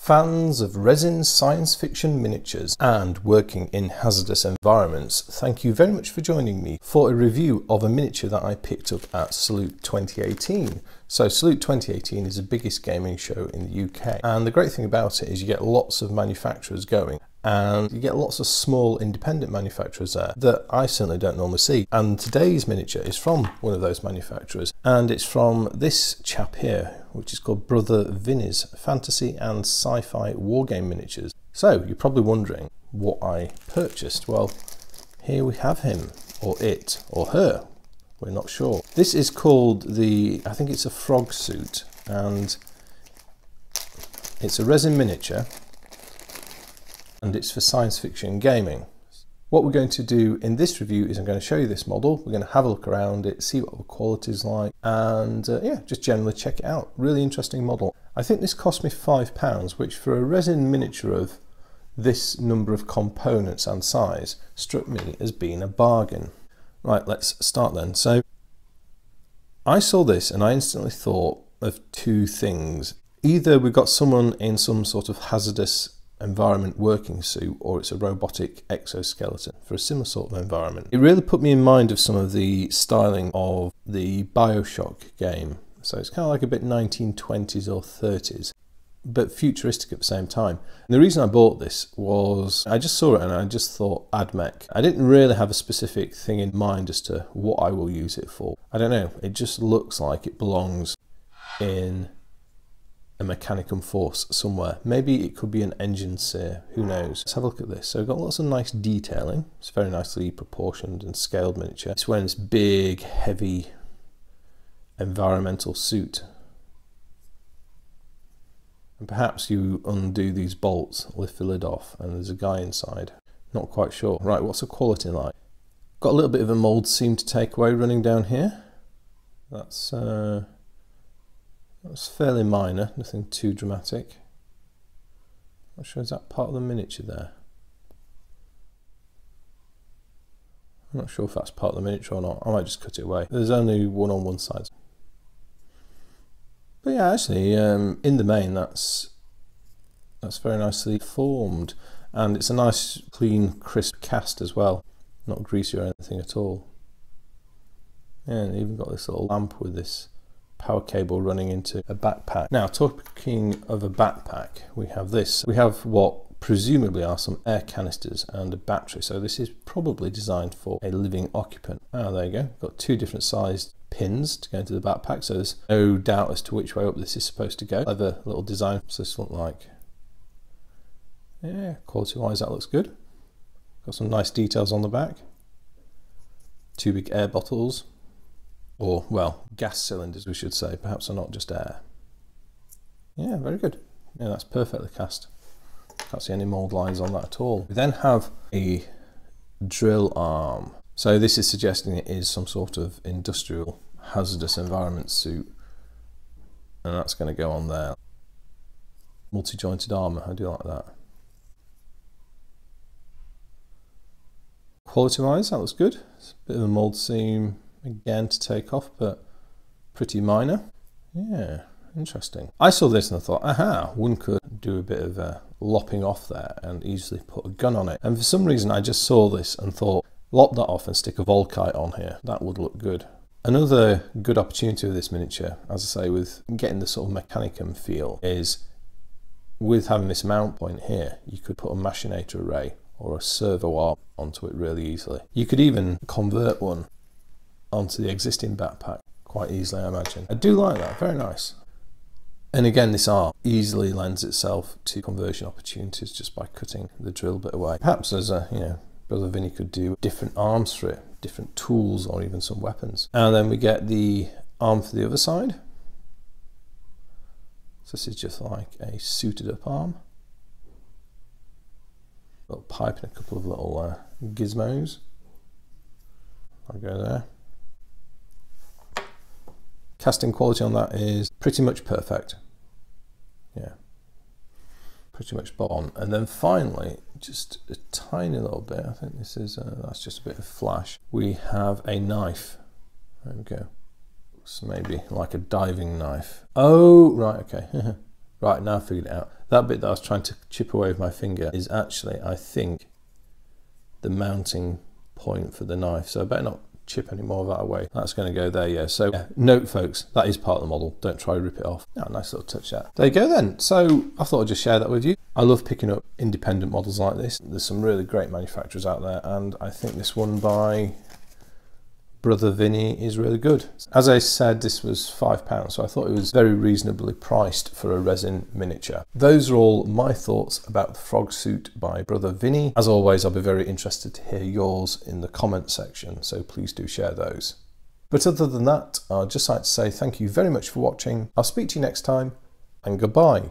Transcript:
Fans of resin science fiction miniatures and working in hazardous environments, thank you very much for joining me for a review of a miniature that I picked up at Salute 2018. So Salute 2018 is the biggest gaming show in the UK, and the great thing about it is you get lots of manufacturers going, and you get lots of small independent manufacturers there that I certainly don't normally see. And today's miniature is from one of those manufacturers, and it's from this chap here, which is called Brother Vinni's Fantasy and Sci-Fi Wargame Miniatures. So you're probably wondering what I purchased. Well, here we have him, or it, or her, we're not sure. This is called I think it's a frog suit, and it's a resin miniature, and it's for science fiction gaming. What we're going to do in this review is I'm going to show you this model, we're going to have a look around it, see what the quality is like, and yeah, just generally check it out. Really interesting model. I think this cost me £5, which for a resin miniature of this number of components and size struck me as being a bargain. Right, let's start then. So I saw this and I instantly thought of two things. Either we've got someone in some sort of hazardous environment working suit, or it's a robotic exoskeleton for a similar sort of environment. It really put me in mind of some of the styling of the Bioshock game. So it's kind of like a bit 1920s or 30s, but futuristic at the same time. And the reason I bought this was I just saw it and I just thought AdMech. I didn't really have a specific thing in mind as to what I will use it for. I don't know, it just looks like it belongs in a Mechanicum Force somewhere. Maybe it could be an engine sear, who knows. Let's have a look at this. So we've got lots of nice detailing. It's very nicely proportioned and scaled miniature. It's wearing this big, heavy environmental suit. And perhaps you undo these bolts, lift the lid off, and there's a guy inside. Not quite sure. Right, what's the quality like? Got a little bit of a mould seam to take away running down here. That's fairly minor, nothing too dramatic. Not sure, is that part of the miniature there? I'm not sure if that's part of the miniature or not. I might just cut it away. There's only one on one side. But yeah, actually, in the main, that's very nicely formed, and it's a nice, clean, crisp cast as well. Not greasy or anything at all. And even got this little lamp with this power cable running into a backpack. Now, talking of a backpack, we have this. We have what presumably are some air canisters and a battery. So this is probably designed for a living occupant. Ah, there you go. Got two different sized pins to go into the backpack, so there's no doubt as to which way up this is supposed to go. Clever little design. What's this look like? Yeah, quality wise that looks good. Got some nice details on the back. Two big air bottles. Or, well, gas cylinders we should say, perhaps they're not just air. Yeah, very good. Yeah, that's perfectly cast. Can't see any mould lines on that at all. We then have a drill arm. So this is suggesting it is some sort of industrial hazardous environment suit. And that's going to go on there. Multi-jointed armour, I do like that. Quality-wise, that looks good. It's a bit of a mould seam again to take off, but pretty minor. Yeah, interesting. I saw this and I thought, aha, one could do a bit of lopping off there and easily put a gun on it. And for some reason I just saw this and thought, lop that off and stick a Volkite on here. That would look good. Another good opportunity with this miniature, as I say, with getting the sort of Mechanicum feel, is with having this mount point here, you could put a machinator array or a servo arm onto it really easily. You could even convert one onto the existing backpack quite easily, I imagine. I do like that, very nice. And again, this art easily lends itself to conversion opportunities just by cutting the drill bit away. Perhaps as a, you know, Brother Vinny could do different arms for it, different tools or even some weapons. And then we get the arm for the other side. So this is just like a suited up arm. A little pipe and a couple of little gizmos. I'll go there. Casting quality on that is pretty much perfect. Yeah, pretty much spot on. And then finally, just a tiny little bit, I think this is, that's just a bit of flash. We have a knife. There we go. Looks maybe like a diving knife. Oh, right, okay. Right, now I figured it out. That bit that I was trying to chip away with my finger is actually, I think, the mounting point for the knife. So I better not chip any more of that away. That's going to go there, yeah. So yeah, note, folks, that is part of the model. Don't try to rip it off. Oh, nice little touch that. There you go then. So I thought I'd just share that with you. I love picking up independent models like this. There's some really great manufacturers out there, and I think this one by Brother Vinni is really good. As I said, this was £5, so I thought it was very reasonably priced for a resin miniature. Those are all my thoughts about the frog suit by Brother Vinni. As always, I'll be very interested to hear yours in the comment section, so please do share those. But other than that, I'd just like to say thank you very much for watching. I'll speak to you next time, and goodbye.